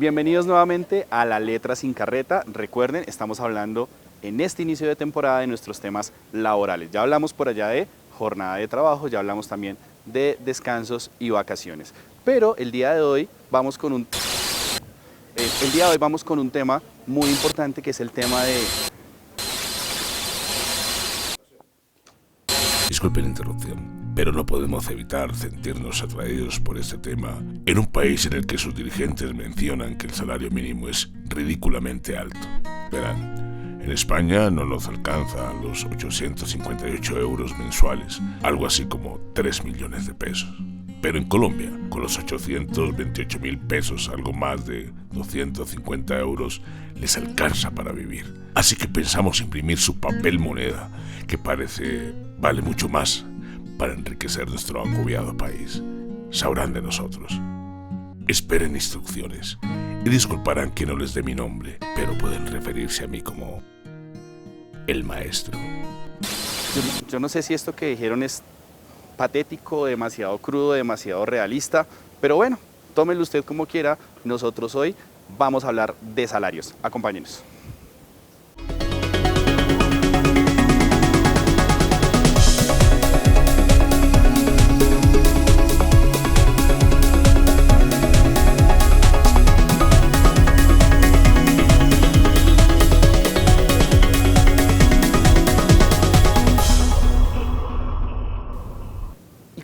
Bienvenidos nuevamente a La Letra Sin Carreta. Recuerden, estamos hablando en este inicio de temporada de nuestros temas laborales. Ya hablamos por allá de jornada de trabajo, ya hablamos también de descansos y vacaciones. Pero el día de hoy vamos con un tema muy importante, que es el tema de... Disculpen la interrupción, pero no podemos evitar sentirnos atraídos por este tema en un país en el que sus dirigentes mencionan que el salario mínimo es ridículamente alto. Verán, en España no nos alcanza a los 858 euros mensuales, algo así como 3 millones de pesos. Pero en Colombia, con los 828.000 pesos, algo más de 250 euros, les alcanza para vivir. Así que pensamos imprimir su papel moneda, que parece vale mucho más, para enriquecer nuestro agobiado país. Sabrán de nosotros. Esperen instrucciones y disculparán que no les dé mi nombre, pero pueden referirse a mí como el maestro. Yo no sé si esto que dijeron es patético, demasiado crudo, demasiado realista, pero bueno, tómenlo usted como quiera. Nosotros hoy vamos a hablar de salarios. Acompáñenos.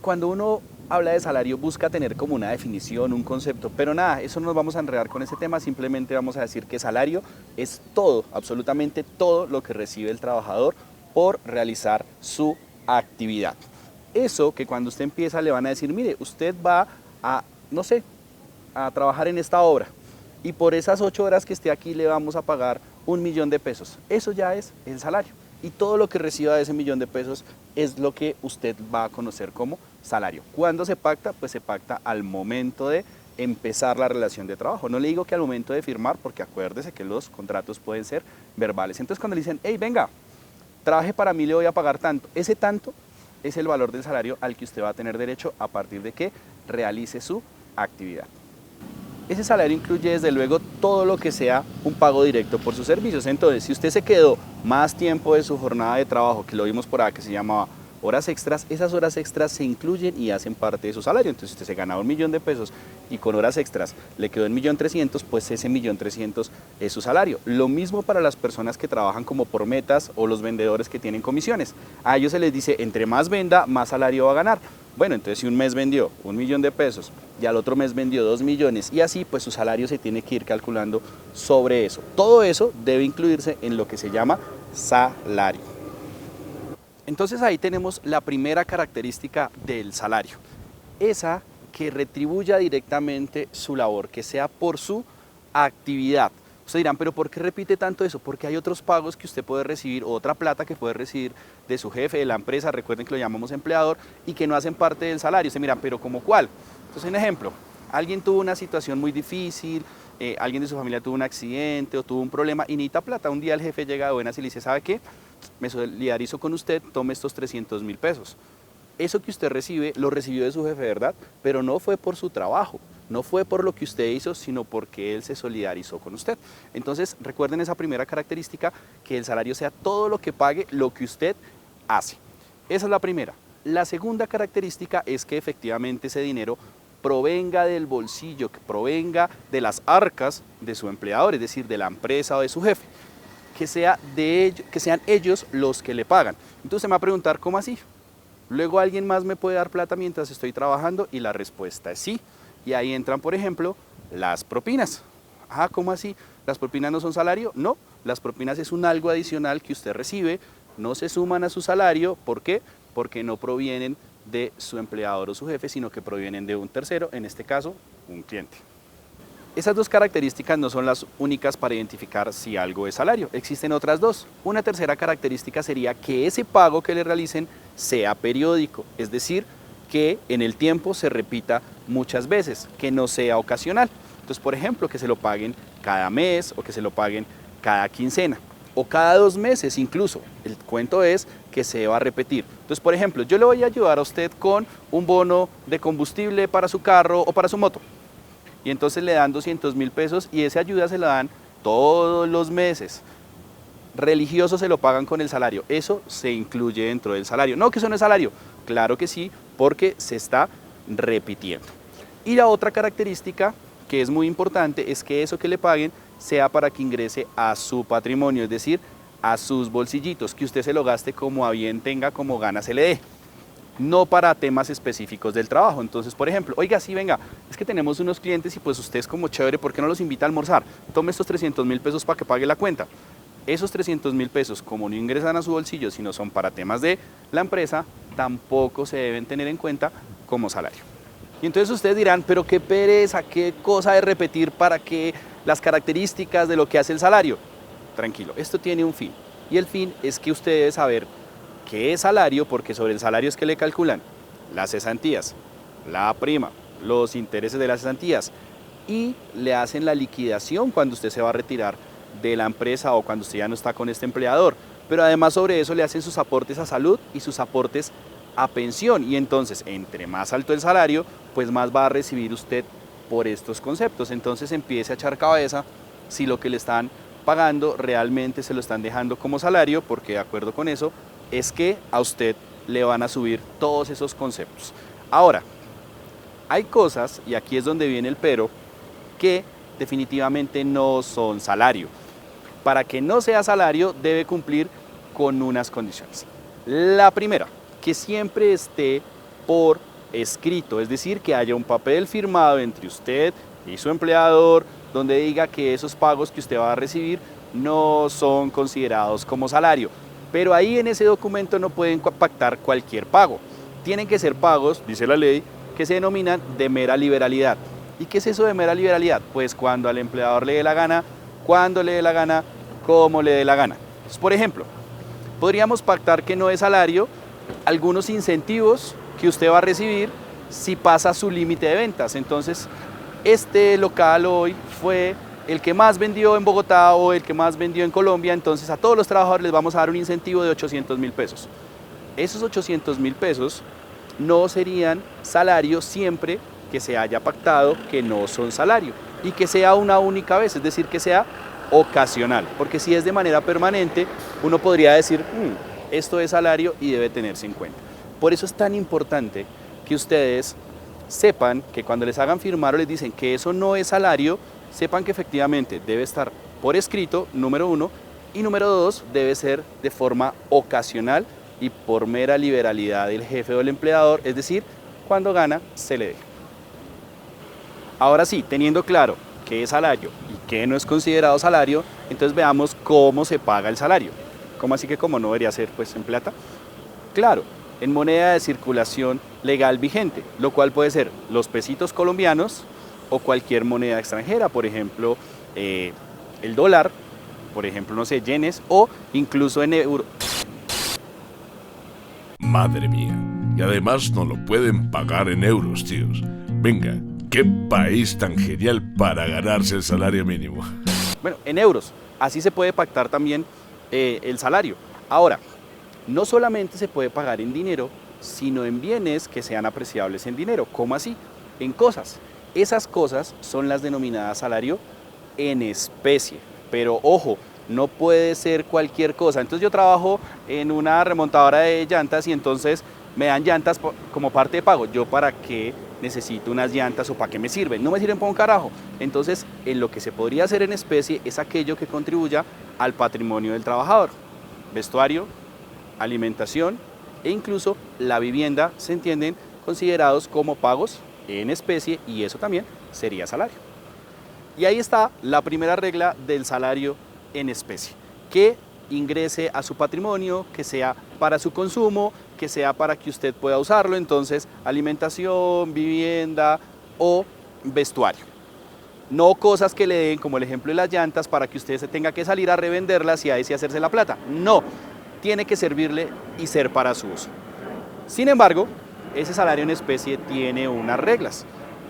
Cuando uno habla de salario busca tener como una definición, un concepto, pero nada, eso no nos vamos a enredar con ese tema. Simplemente vamos a decir que salario es todo, absolutamente todo lo que recibe el trabajador por realizar su actividad. Eso que cuando usted empieza le van a decir, mire, usted va a, no sé, a trabajar en esta obra y por esas 8 horas que esté aquí le vamos a pagar 1.000.000 de pesos. Eso ya es el salario. Y todo lo que reciba de ese 1.000.000 de pesos es lo que usted va a conocer como salario. ¿Cuándo se pacta? Pues se pacta al momento de empezar la relación de trabajo. No le digo que al momento de firmar, porque acuérdese que los contratos pueden ser verbales. Entonces cuando le dicen, hey, venga, trabaje para mí, le voy a pagar tanto. Ese tanto es el valor del salario al que usted va a tener derecho a partir de que realice su actividad. Ese salario incluye desde luego todo lo que sea un pago directo por sus servicios. Entonces, si usted se quedó más tiempo de su jornada de trabajo, que lo vimos por acá, que se llamaba horas extras, esas horas extras se incluyen y hacen parte de su salario. Entonces, si usted se ganaba 1.000.000 de pesos y con horas extras le quedó en 1.300.000, pues ese 1.300.000 es su salario. Lo mismo para las personas que trabajan como por metas o los vendedores que tienen comisiones. A ellos se les dice, entre más venda, más salario va a ganar. Bueno, entonces si un mes vendió 1.000.000 de pesos y al otro mes vendió 2 millones y así, pues su salario se tiene que ir calculando sobre eso. Todo eso debe incluirse en lo que se llama salario. Entonces ahí tenemos la primera característica del salario, esa que retribuya directamente su labor, que sea por su actividad. Ustedes dirán, pero ¿por qué repite tanto eso? Porque hay otros pagos que usted puede recibir, otra plata que puede recibir de su jefe, de la empresa, recuerden que lo llamamos empleador, y que no hacen parte del salario. Ustedes miran, pero ¿cómo cuál? Entonces, un ejemplo, alguien tuvo una situación muy difícil, alguien de su familia tuvo un accidente o tuvo un problema y necesita plata. Un día el jefe llega de buenas y le dice, ¿sabe qué? Me solidarizo con usted, tome estos 300.000 pesos. Eso que usted recibe, lo recibió de su jefe, ¿verdad? Pero no fue por su trabajo, no fue por lo que usted hizo, sino porque él se solidarizó con usted. Entonces, recuerden esa primera característica, que el salario sea todo lo que pague lo que usted hace. Esa es la primera. La segunda característica es que efectivamente ese dinero provenga del bolsillo, que provenga de las arcas de su empleador, es decir, de la empresa o de su jefe, que sean ellos los que le pagan. Entonces me va a preguntar, ¿cómo así? Luego alguien más me puede dar plata mientras estoy trabajando, y la respuesta es sí. Y ahí entran, por ejemplo, las propinas. Ah, ¿cómo así? ¿Las propinas no son salario? No, las propinas es un algo adicional que usted recibe, no se suman a su salario. ¿Por qué? Porque no provienen de su empleador o su jefe, sino que provienen de un tercero, en este caso, un cliente. Esas dos características no son las únicas para identificar si algo es salario. Existen otras dos. Una tercera característica sería que ese pago que le realicen sea periódico, es decir, que en el tiempo se repita muchas veces, que no sea ocasional. Entonces, por ejemplo, que se lo paguen cada mes o que se lo paguen cada quincena o cada 2 meses incluso. El cuento es que se va a repetir. Entonces, por ejemplo, yo le voy a ayudar a usted con un bono de combustible para su carro o para su moto. y entonces le dan 200.000 pesos y esa ayuda se la dan todos los meses. Religioso se lo pagan con el salario, eso se incluye dentro del salario. No, que eso no es salario, claro que sí, porque se está repitiendo. Y la otra característica que es muy importante es que eso que le paguen sea para que ingrese a su patrimonio, es decir, a sus bolsillitos, que usted se lo gaste como a bien tenga, como gana se le dé, no para temas específicos del trabajo. Entonces, por ejemplo, oiga, sí, venga, es que tenemos unos clientes y pues usted es como chévere, ¿por qué no los invita a almorzar? Tome estos 300.000 pesos para que pague la cuenta. Esos 300.000 pesos, como no ingresan a su bolsillo, sino son para temas de la empresa, tampoco se deben tener en cuenta como salario. Y entonces ustedes dirán, pero qué pereza, qué cosa de repetir para qué las características de lo que hace el salario. Tranquilo, esto tiene un fin. Y el fin es que usted debe saber qué es salario, porque sobre el salario es que le calculan las cesantías, la prima, los intereses de las cesantías y le hacen la liquidación cuando usted se va a retirar de la empresa o cuando usted ya no está con este empleador. Pero además sobre eso le hacen sus aportes a salud y sus aportes a pensión. Y entonces, entre más alto el salario, pues más va a recibir usted por estos conceptos. Entonces empiece a echar cabeza si lo que le están pagando realmente se lo están dejando como salario, porque de acuerdo con eso es que a usted le van a subir todos esos conceptos. Ahora, hay cosas, y aquí es donde viene el pero, que definitivamente no son salario. Para que no sea salario debe cumplir con unas condiciones. La primera, que siempre esté por escrito, es decir, que haya un papel firmado entre usted y su empleador donde diga que esos pagos que usted va a recibir no son considerados como salario. Pero ahí en ese documento no pueden pactar cualquier pago. Tienen que ser pagos, dice la ley, que se denominan de mera liberalidad. ¿Y qué es eso de mera liberalidad? Pues cuando al empleador le dé la gana, cuando le dé la gana, como le dé la gana. Entonces, por ejemplo, podríamos pactar que no es salario algunos incentivos que usted va a recibir si pasa su límite de ventas. Entonces, este local hoy fue el que más vendió en Bogotá o el que más vendió en Colombia, entonces a todos los trabajadores les vamos a dar un incentivo de 800.000 pesos. Esos 800.000 pesos no serían salario siempre que se haya pactado que no son salario y que sea una única vez, es decir, que sea ocasional, porque si es de manera permanente, uno podría decir, esto es salario y debe tenerse en cuenta. Por eso es tan importante que ustedes sepan que cuando les hagan firmar o les dicen que eso no es salario, sepan que efectivamente debe estar por escrito, número uno, y número dos, debe ser de forma ocasional y por mera liberalidad del jefe o del empleador, es decir, cuando gana, se le dé. Ahora sí, teniendo claro qué es salario y qué no es considerado salario, entonces veamos cómo se paga el salario. ¿Cómo así que cómo no debería ser pues en plata? Claro, en moneda de circulación legal vigente, lo cual puede ser los pesitos colombianos o cualquier moneda extranjera, por ejemplo, el dólar, por ejemplo, no sé, yenes o incluso en euro. Madre mía, y además no lo pueden pagar en euros, tíos. Venga, qué país tan genial para ganarse el salario mínimo. Bueno, en euros, así se puede pactar también el salario. Ahora, no solamente se puede pagar en dinero, sino en bienes que sean apreciables en dinero. ¿Cómo así? En cosas. Esas cosas son las denominadas salario en especie. Pero ojo, no puede ser cualquier cosa. Entonces yo trabajo en una remontadora de llantas y entonces me dan llantas como parte de pago. ¿Yo para qué necesito unas llantas o para qué me sirven? No me sirven para un carajo. Entonces, en lo que se podría hacer en especie es aquello que contribuya al patrimonio del trabajador. Vestuario, alimentación e incluso la vivienda se entienden considerados como pagos en especie y eso también sería salario. Y ahí está la primera regla del salario en especie, que ingrese a su patrimonio, que sea para su consumo, que sea para que usted pueda usarlo, entonces alimentación, vivienda o vestuario. No cosas que le den, como el ejemplo de las llantas, para que usted se tenga que salir a revenderlas y ahí sí hacerse la plata. No, tiene que servirle y ser para su uso. Sin embargo, ese salario en especie tiene unas reglas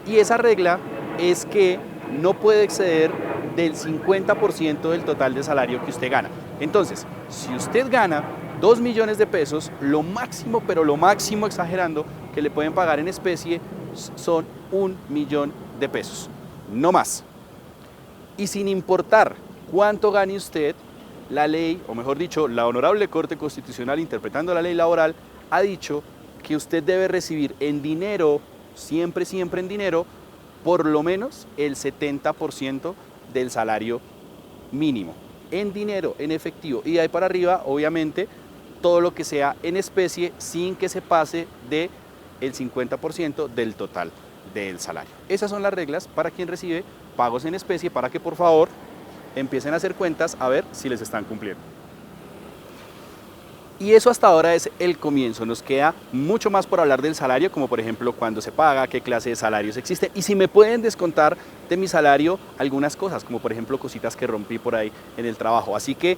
y esa regla es que no puede exceder del 50% del total de salario que usted gana. Entonces, si usted gana 2 millones de pesos, lo máximo, pero lo máximo exagerando, que le pueden pagar en especie son 1 millón de pesos. no más. Y sin importar cuánto gane usted, la ley, o mejor dicho, la Honorable Corte Constitucional, interpretando la ley laboral, ha dicho que usted debe recibir en dinero, siempre en dinero, por lo menos el 70% del salario mínimo. En dinero, en efectivo. Y de ahí para arriba, obviamente, todo lo que sea en especie, sin que se pase del 50% del total del salario. Esas son las reglas para quien recibe pagos en especie, para que por favor empiecen a hacer cuentas a ver si les están cumpliendo. Y eso hasta ahora es el comienzo. Nos queda mucho más por hablar del salario, como por ejemplo cuándo se paga, qué clase de salarios existe y si me pueden descontar de mi salario algunas cosas, como por ejemplo cositas que rompí por ahí en el trabajo. Así que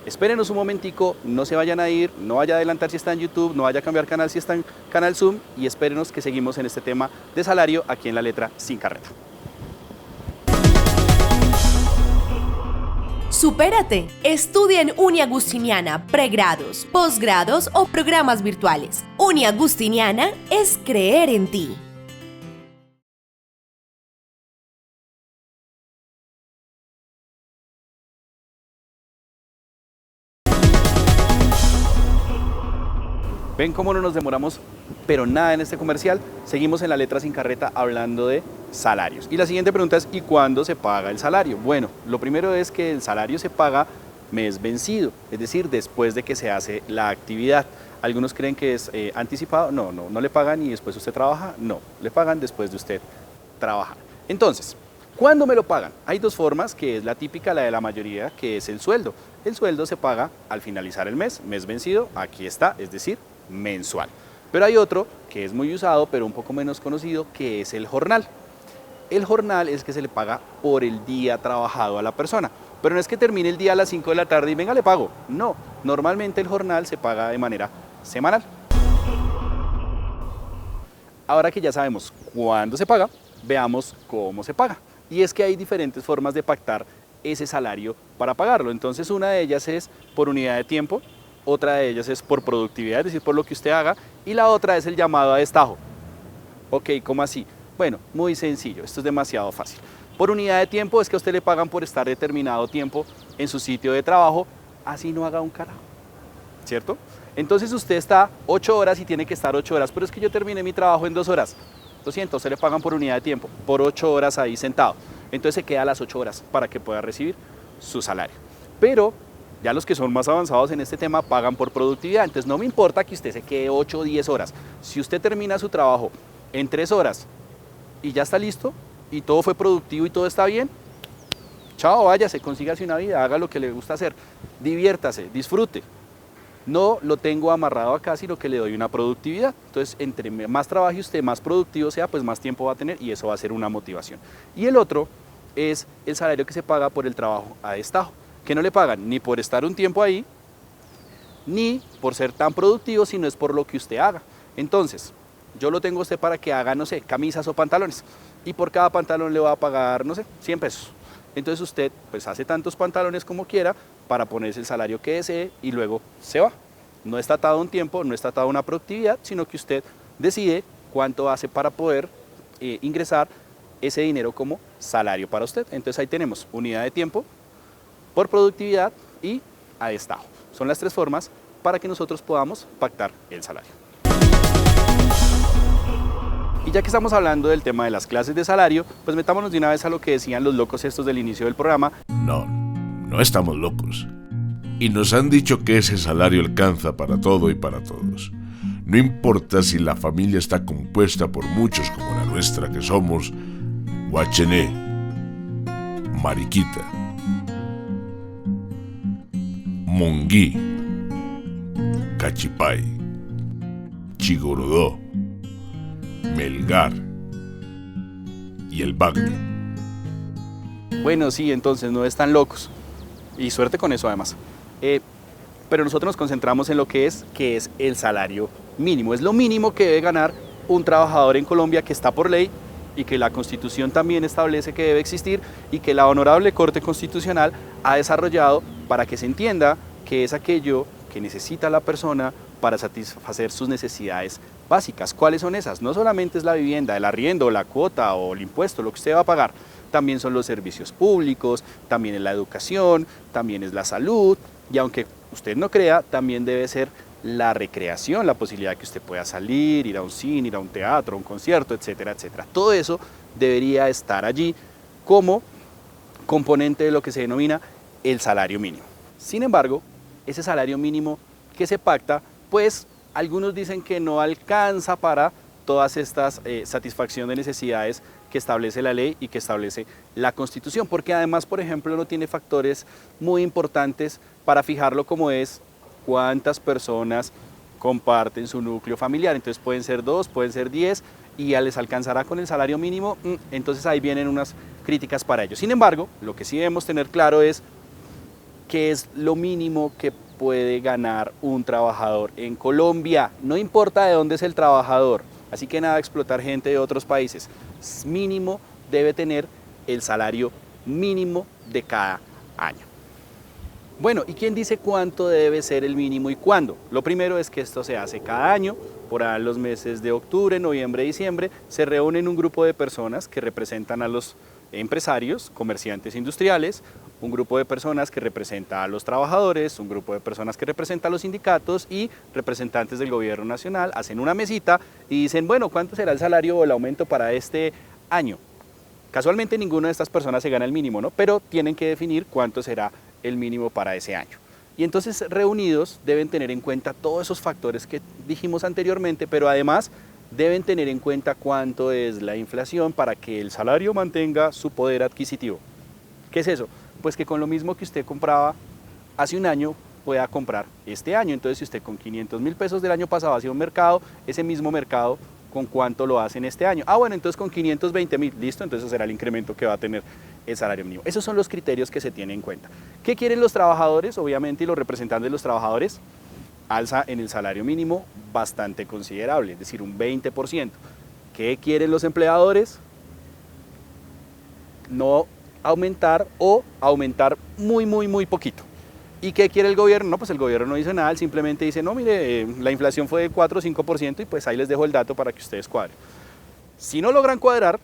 espérenos un momentico, no se vayan a ir, no vaya a adelantar si está en YouTube, no vaya a cambiar canal si está en Canal Zoom y espérenos que seguimos en este tema de salario aquí en La Letra Sin Carreta. Supérate. Estudia en Uniagustiniana, pregrados, posgrados o programas virtuales. Uniagustiniana es creer en ti. ¿Ven cómo no nos demoramos pero nada en este comercial? Seguimos en La Letra Sin Carreta hablando de salarios. Y la siguiente pregunta es, ¿y cuándo se paga el salario? Bueno, lo primero es que el salario se paga mes vencido, es decir, después de que se hace la actividad. Algunos creen que es anticipado, no le pagan y después usted trabaja, no, le pagan después de usted trabajar. Entonces, ¿cuándo me lo pagan? Hay dos formas, que es la típica, la de la mayoría, que es el sueldo. El sueldo se paga al finalizar el mes vencido, aquí está, es decir, mensual. Pero hay otro que es muy usado, pero un poco menos conocido, que es el jornal. El jornal es que se le paga por el día trabajado a la persona. Pero no es que termine el día a las 5 de la tarde y venga, le pago. No, normalmente el jornal se paga de manera semanal. Ahora que ya sabemos cuándo se paga, veamos cómo se paga. Y es que hay diferentes formas de pactar ese salario para pagarlo. Entonces una de ellas es por unidad de tiempo, otra de ellas es por productividad, es decir, por lo que usted haga, y la otra es el llamado a destajo. Ok, ¿cómo así? Bueno, muy sencillo, esto es demasiado fácil. Por unidad de tiempo es que a usted le pagan por estar determinado tiempo en su sitio de trabajo, así no haga un carajo, ¿cierto? Entonces usted está 8 horas y tiene que estar 8 horas, pero es que yo terminé mi trabajo en 2 horas. Lo siento, se le pagan por unidad de tiempo, por 8 horas ahí sentado. Entonces se queda las 8 horas para que pueda recibir su salario. Pero ya los que son más avanzados en este tema pagan por productividad. Entonces no me importa que usted se quede 8 o 10 horas. Si usted termina su trabajo en 3 horas y ya está listo y todo fue productivo y todo está bien, chao, váyase, consígase una vida, haga lo que le gusta hacer, diviértase, disfrute. No lo tengo amarrado acá, sino que le doy una productividad. Entonces, entre más trabaje usted, más productivo sea, pues más tiempo va a tener y eso va a ser una motivación. Y el otro es el salario que se paga por el trabajo a destajo, que no le pagan ni por estar un tiempo ahí, ni por ser tan productivo, sino es por lo que usted haga. Entonces, yo lo tengo a usted para que haga, no sé, camisas o pantalones, y por cada pantalón le va a pagar, no sé, 100 pesos. Entonces usted pues hace tantos pantalones como quiera para ponerse el salario que desee y luego se va. No está atado a un tiempo, no está atado a una productividad, sino que usted decide cuánto hace para poder ingresar ese dinero como salario para usted. Entonces ahí tenemos unidad de tiempo, por productividad y a destajo. Son las tres formas para que nosotros podamos pactar el salario. Y ya que estamos hablando del tema de las clases de salario, pues metámonos de una vez a lo que decían los locos estos del inicio del programa. No estamos locos. Y nos han dicho que ese salario alcanza para todo y para todos. No importa si la familia está compuesta por muchos como la nuestra, que somos Guachené, Mariquita, Monguí, Cachipay, Chigorodó, Melgar y el Bagre. Bueno, sí, entonces no están locos. Y suerte con eso además. Pero nosotros nos concentramos en lo que es el salario mínimo. Es lo mínimo que debe ganar un trabajador en Colombia, que está por ley y que la Constitución también establece que debe existir y que la Honorable Corte Constitucional ha desarrollado para que se entienda que es aquello que necesita la persona para satisfacer sus necesidades básicas. ¿Cuáles son esas? No solamente es la vivienda, el arriendo, la cuota o el impuesto, lo que usted va a pagar. también son los servicios públicos, también es la educación, también es la salud, y aunque usted no crea, también debe ser la recreación, la posibilidad de que usted pueda salir, ir a un cine, ir a un teatro, a un concierto, etcétera, etcétera. Todo eso debería estar allí como componente de lo que se denomina el salario mínimo. Sin embargo, ese salario mínimo que se pacta, pues algunos dicen que no alcanza para todas estas satisfacción de necesidades que establece la ley y que establece la Constitución, porque además, por ejemplo, no tiene factores muy importantes para fijarlo, como es cuántas personas comparten su núcleo familiar. Entonces pueden ser 2, pueden ser 10 y ya les alcanzará con el salario mínimo. Entonces ahí vienen unas críticas para ello. Sin embargo, lo que sí debemos tener claro es qué es lo mínimo que puede ganar un trabajador en Colombia. No importa de dónde es el trabajador, así que nada, explotar gente de otros países. Mínimo debe tener el salario mínimo de cada año. Bueno, ¿y quién dice cuánto debe ser el mínimo y cuándo? Lo primero es que esto se hace cada año, por ahí los meses de octubre, noviembre, diciembre, se reúnen un grupo de personas que representan a los empresarios, comerciantes industriales, un grupo de personas que representa a los trabajadores, un grupo de personas que representa a los sindicatos y representantes del gobierno nacional, hacen una mesita y dicen, bueno, ¿cuánto será el salario o el aumento para este año? Casualmente ninguna de estas personas se gana el mínimo, ¿no? Pero tienen que definir cuánto será el mínimo para ese año. Y entonces reunidos deben tener en cuenta todos esos factores que dijimos anteriormente, pero además deben tener en cuenta cuánto es la inflación para que el salario mantenga su poder adquisitivo. ¿Qué es eso? Pues que con lo mismo que usted compraba hace un año pueda comprar este año. Entonces si usted con 500.000 pesos del año pasado hacía un mercado, ese mismo mercado con cuánto lo hacen este año. Bueno, entonces con 520.000, listo, entonces será el incremento que va a tener el salario mínimo. Esos son los criterios que se tienen en cuenta. ¿Qué quieren los trabajadores? Obviamente, y los representantes de los trabajadores, alza en el salario mínimo bastante considerable, es decir, un 20%. ¿Qué quieren los empleadores? No aumentar o aumentar muy poquito. ¿Y qué quiere el gobierno? No, pues el gobierno no dice nada, él simplemente dice, no, mire, la inflación fue de 4 o 5% y pues ahí les dejo el dato para que ustedes cuadren. Si no logran cuadrar,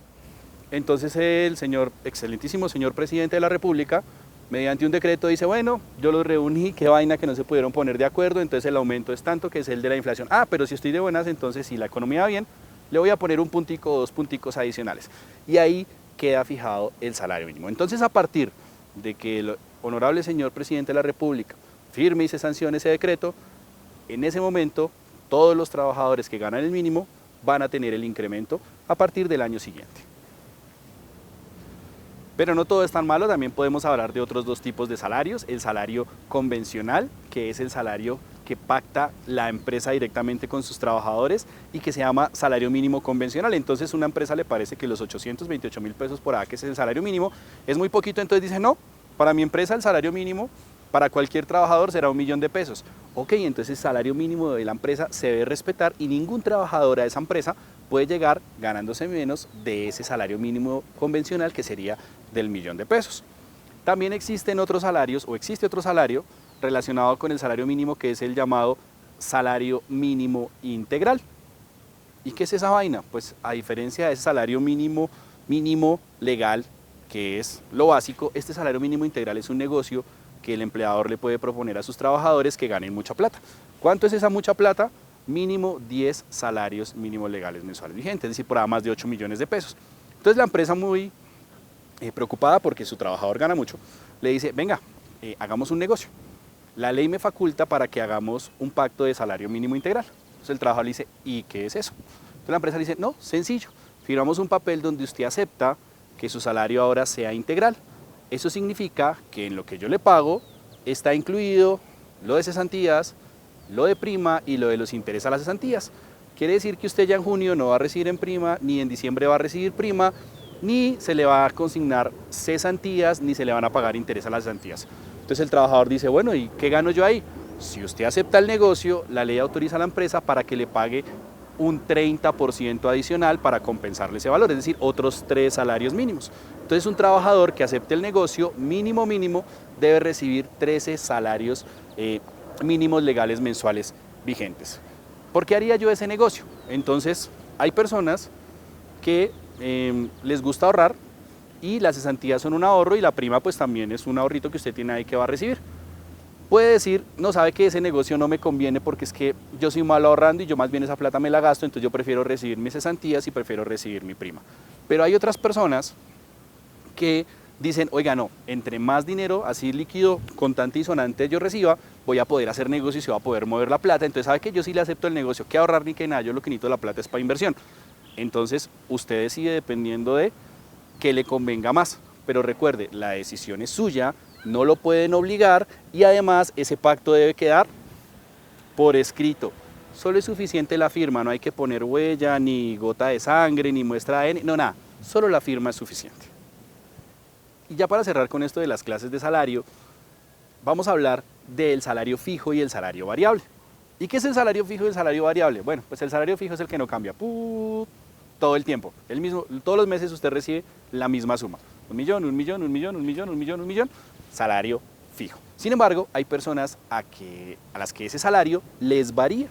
entonces el excelentísimo señor presidente de la República, mediante un decreto dice, bueno, yo los reuní, qué vaina que no se pudieron poner de acuerdo, entonces el aumento es tanto que es el de la inflación. Pero si estoy de buenas, entonces si la economía va bien, le voy a poner un puntico o 2 punticos adicionales. Y ahí queda fijado el salario mínimo. Entonces, a partir de que el honorable señor presidente de la República firme y se sancione ese decreto, en ese momento todos los trabajadores que ganan el mínimo van a tener el incremento a partir del año siguiente. Pero no todo es tan malo, también podemos hablar de otros 2 tipos de salarios. El salario convencional, que es el salario que pacta la empresa directamente con sus trabajadores y que se llama salario mínimo convencional. Entonces, a una empresa le parece que los 828.000 pesos por acá, que es el salario mínimo, es muy poquito, entonces dice, no, para mi empresa el salario mínimo para cualquier trabajador será 1.000.000 de pesos. Ok, entonces el salario mínimo de la empresa se debe respetar y ningún trabajador de esa empresa puede llegar ganándose menos de ese salario mínimo convencional, que sería del 1.000.000 de pesos. También existen otros salarios, o existe otro salario relacionado con el salario mínimo, que es el llamado salario mínimo integral. ¿Y qué es esa vaina? Pues a diferencia de ese salario mínimo legal, que es lo básico, este salario mínimo integral es un negocio que el empleador le puede proponer a sus trabajadores que ganen mucha plata. ¿Cuánto es esa mucha plata? Mínimo 10 salarios mínimos legales mensuales vigentes, es decir, por más de 8 millones de pesos. Entonces la empresa, muy preocupada porque su trabajador gana mucho, le dice, venga, hagamos un negocio. La ley me faculta para que hagamos un pacto de salario mínimo integral. Entonces el trabajador le dice, ¿y qué es eso? Entonces la empresa le dice, no, sencillo, firmamos un papel donde usted acepta que su salario ahora sea integral. Eso significa que en lo que yo le pago está incluido lo de cesantías, lo de prima y lo de los intereses a las cesantías. Quiere decir que usted ya en junio no va a recibir en prima, ni en diciembre va a recibir prima, ni se le va a consignar cesantías, ni se le van a pagar interés a las cesantías. Entonces el trabajador dice, bueno, ¿y qué gano yo ahí? Si usted acepta el negocio, la ley autoriza a la empresa para que le pague un 30% adicional para compensarle ese valor, es decir, otros 3 salarios mínimos. Entonces un trabajador que acepte el negocio mínimo debe recibir 13 salarios mínimos legales mensuales vigentes. ¿Por qué haría yo ese negocio? Entonces hay personas que les gusta ahorrar y las cesantías son un ahorro y la prima pues también es un ahorrito que usted tiene ahí que va a recibir. Puede decir, no, sabe que ese negocio no me conviene porque es que yo soy malo ahorrando y yo más bien esa plata me la gasto, entonces yo prefiero recibir mis cesantías y prefiero recibir mi prima. Pero hay otras personas que dicen, oiga, no, entre más dinero así líquido, contante y sonante yo reciba, voy a poder hacer negocio y se va a poder mover la plata. Entonces, ¿sabe que yo sí le acepto el negocio? Que ahorrar ni que nada, yo lo que necesito de la plata es para inversión. Entonces, usted decide dependiendo de qué le convenga más. Pero recuerde, la decisión es suya, no lo pueden obligar y además ese pacto debe quedar por escrito. Solo es suficiente la firma, no hay que poner huella, ni gota de sangre, ni muestra de ADN, no, nada, solo la firma es suficiente. Y ya para cerrar con esto de las clases de salario, vamos a hablar del salario fijo y el salario variable. ¿Y qué es el salario fijo y el salario variable? Bueno, pues el salario fijo es el que no cambia todo el tiempo. El mismo, todos los meses usted recibe la misma suma. 1 millón, 1 millón, 1 millón, 1 millón, 1 millón, 1 millón, salario fijo. Sin embargo, hay personas a las que ese salario les varía.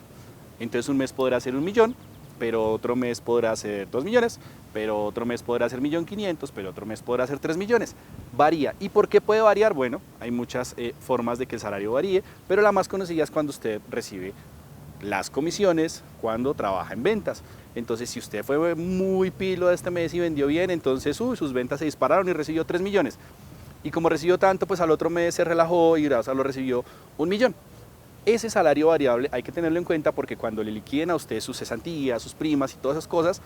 Entonces un mes podrá ser 1 millón, pero otro mes podrá ser 2 millones, pero otro mes podrá ser 1.500.000, pero otro mes podrá ser 3 millones. Varía. ¿Y por qué puede variar? Bueno, hay muchas formas de que el salario varíe, pero la más conocida es cuando usted recibe las comisiones, cuando trabaja en ventas. Entonces, si usted fue muy pilo este mes y vendió bien, entonces sus ventas se dispararon y recibió 3 millones. Y como recibió tanto, pues al otro mes se relajó y gracias a lo recibió 1 millón. Ese salario variable hay que tenerlo en cuenta porque cuando le liquiden a usted sus cesantías, sus primas y todas esas cosas,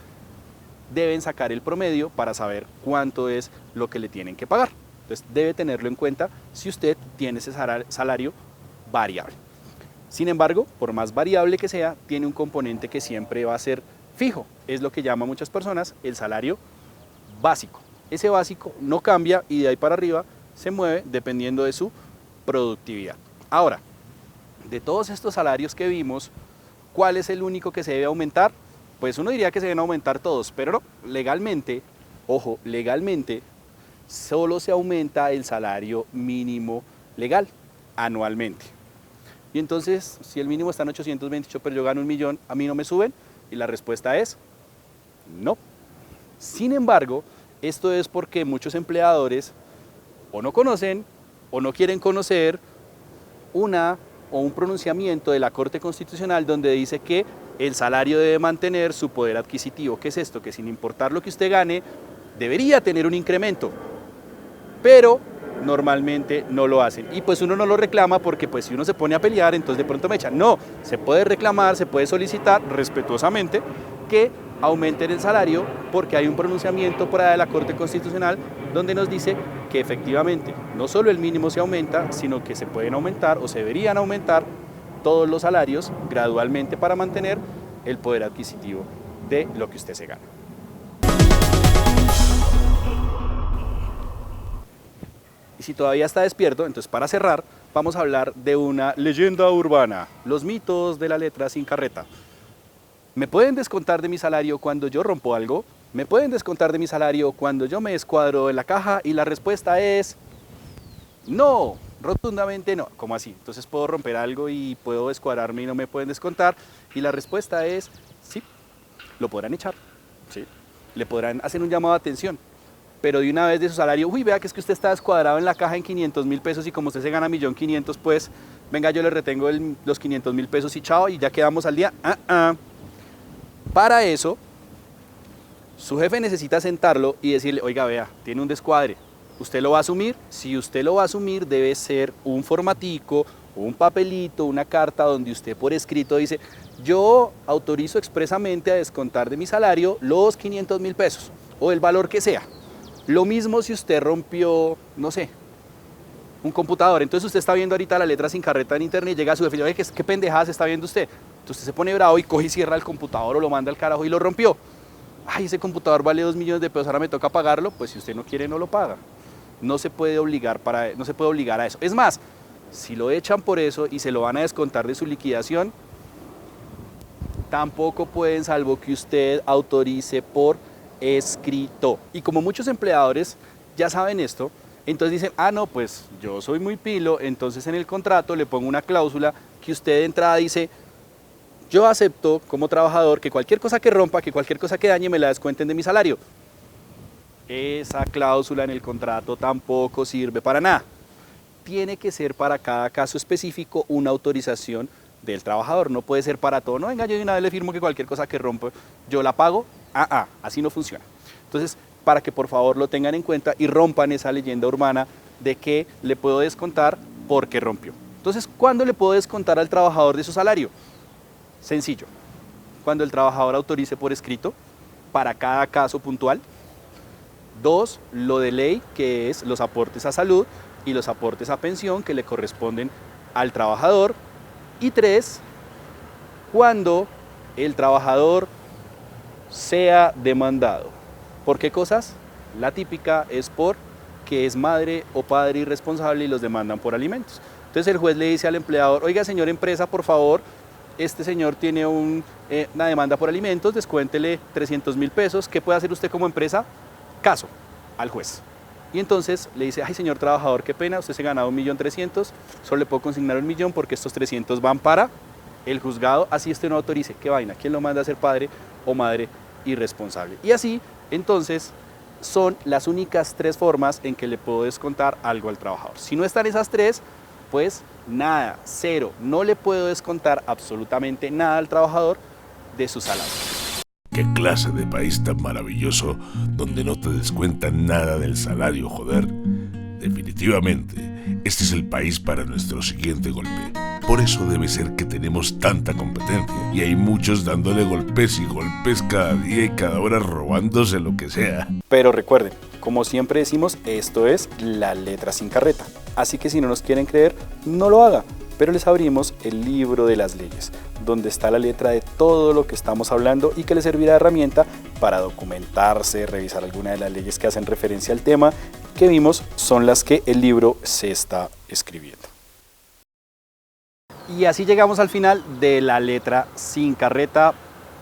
deben sacar el promedio para saber cuánto es lo que le tienen que pagar. Entonces debe tenerlo en cuenta si usted tiene ese salario variable. Sin embargo, por más variable que sea, tiene un componente que siempre va a ser fijo. Es lo que llaman muchas personas el salario básico. Ese básico no cambia y de ahí para arriba se mueve dependiendo de su productividad. Ahora, de todos estos salarios que vimos, ¿cuál es el único que se debe aumentar? Pues uno diría que se deben aumentar todos, pero no, legalmente, ojo, legalmente solo se aumenta el salario mínimo legal anualmente. Y entonces, si el mínimo está en 828, pero yo gano 1 millón, ¿a mí no me suben? Y la respuesta es no. Sin embargo, esto es porque muchos empleadores o no conocen o no quieren conocer un pronunciamiento de la Corte Constitucional donde dice que el salario debe mantener su poder adquisitivo. ¿Qué es esto? Que sin importar lo que usted gane, debería tener un incremento, pero normalmente no lo hacen. Y pues uno no lo reclama porque pues si uno se pone a pelear, entonces de pronto me echan. No, se puede reclamar, se puede solicitar respetuosamente que aumenten el salario porque hay un pronunciamiento por ahí de la Corte Constitucional donde nos dice que efectivamente no solo el mínimo se aumenta, sino que se pueden aumentar o se deberían aumentar todos los salarios gradualmente para mantener el poder adquisitivo de lo que usted se gana. Y si todavía está despierto, entonces para cerrar vamos a hablar de una leyenda urbana, los mitos de la letra sin carreta. ¿Me pueden descontar de mi salario cuando yo rompo algo? ¿Me pueden descontar de mi salario cuando yo me descuadro en la caja? Y la respuesta es no, rotundamente no. ¿Cómo así? Entonces puedo romper algo y puedo descuadrarme y no me pueden descontar. Y la respuesta es sí, lo podrán echar, ¿sí? Le podrán hacer un llamado de atención, pero de una vez de su salario, uy, vea que es que usted está descuadrado en la caja en 500.000 pesos y como usted se gana 1.500.000, pues venga, yo le retengo los 500.000 pesos y chao, y ya quedamos al día. Para eso, su jefe necesita sentarlo y decirle, oiga, vea, tiene un descuadre, ¿usted lo va a asumir? Si usted lo va a asumir, debe ser un formatico, un papelito, una carta donde usted por escrito dice, yo autorizo expresamente a descontar de mi salario los 500.000 pesos o el valor que sea. Lo mismo si usted rompió, no sé, un computador. Entonces usted está viendo ahorita la letra sin carreta en internet y llega a su jefe y le dice, ¿qué pendejadas está viendo usted? Entonces usted se pone bravo y coge y cierra el computador o lo manda al carajo y lo rompió. Ay, ese computador vale 2 millones de pesos, ahora me toca pagarlo. Pues si usted no quiere, no lo paga. No se puede obligar a eso. Es más, si lo echan por eso y se lo van a descontar de su liquidación, tampoco pueden, salvo que usted autorice por escrito. Y como muchos empleadores ya saben esto, entonces dicen, no, pues yo soy muy pilo, entonces en el contrato le pongo una cláusula que usted de entrada dice, yo acepto como trabajador que cualquier cosa que rompa, que cualquier cosa que dañe me la descuenten de mi salario. Esa cláusula en el contrato tampoco sirve para nada. Tiene que ser para cada caso específico una autorización del trabajador. No puede ser para todo. No, venga, yo de una vez le firmo que cualquier cosa que rompa yo la pago. Así no funciona. Entonces, para que por favor lo tengan en cuenta y rompan esa leyenda urbana de que le puedo descontar porque rompió. Entonces, ¿cuándo le puedo descontar al trabajador de su salario? Sencillo. Cuando el trabajador autorice por escrito para cada caso puntual. 2, lo de ley, que es los aportes a salud y los aportes a pensión que le corresponden al trabajador. Y 3, cuando el trabajador sea demandado. ¿Por qué cosas? La típica es porque es madre o padre irresponsable y los demandan por alimentos. Entonces el juez le dice al empleador, oiga señor empresa, por favor, este señor tiene una demanda por alimentos, descuéntele 300.000 pesos, ¿qué puede hacer usted como empresa? Caso al juez. Y entonces le dice, ay señor trabajador, qué pena, usted se ha ganado 1.300.000, solo le puedo consignar 1.000.000 porque estos 300 van para el juzgado, así usted no autorice. ¿Qué vaina? ¿Quién lo manda a ser padre o madre irresponsable? Y así, entonces, son las únicas 3 formas en que le puedo descontar algo al trabajador. Si no están esas 3, pues nada, 0, no le puedo descontar absolutamente nada al trabajador de su salario. ¿Qué clase de país tan maravilloso donde no te descuentan nada del salario, joder? Definitivamente, este es el país para nuestro siguiente golpe. Por eso debe ser que tenemos tanta competencia y hay muchos dándole golpes y golpes cada día y cada hora robándose lo que sea. Pero recuerden, como siempre decimos, esto es la letra sin carreta. Así que si no nos quieren creer, no lo haga. Pero les abrimos el libro de las leyes, donde está la letra de todo lo que estamos hablando y que les servirá de herramienta para documentarse, revisar alguna de las leyes que hacen referencia al tema que vimos son las que el libro se está escribiendo. Y así llegamos al final de la letra sin carreta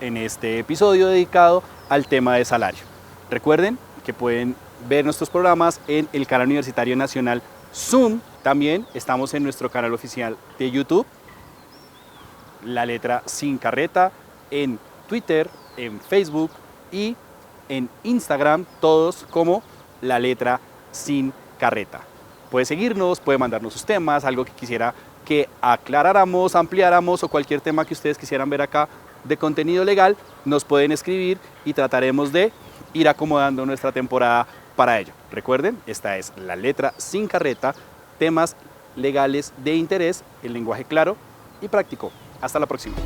en este episodio dedicado al tema de salario. Recuerden que pueden ver nuestros programas en el canal universitario nacional Zoom. También estamos en nuestro canal oficial de YouTube, la letra sin carreta, en Twitter, en Facebook y en Instagram, todos como la letra sin carreta. Puede seguirnos, puede mandarnos sus temas, algo que quisiera que aclaráramos, ampliáramos o cualquier tema que ustedes quisieran ver acá de contenido legal, nos pueden escribir y trataremos de ir acomodando nuestra temporada para ello. Recuerden, esta es la letra sin carreta, temas legales de interés en lenguaje claro y práctico. Hasta la próxima.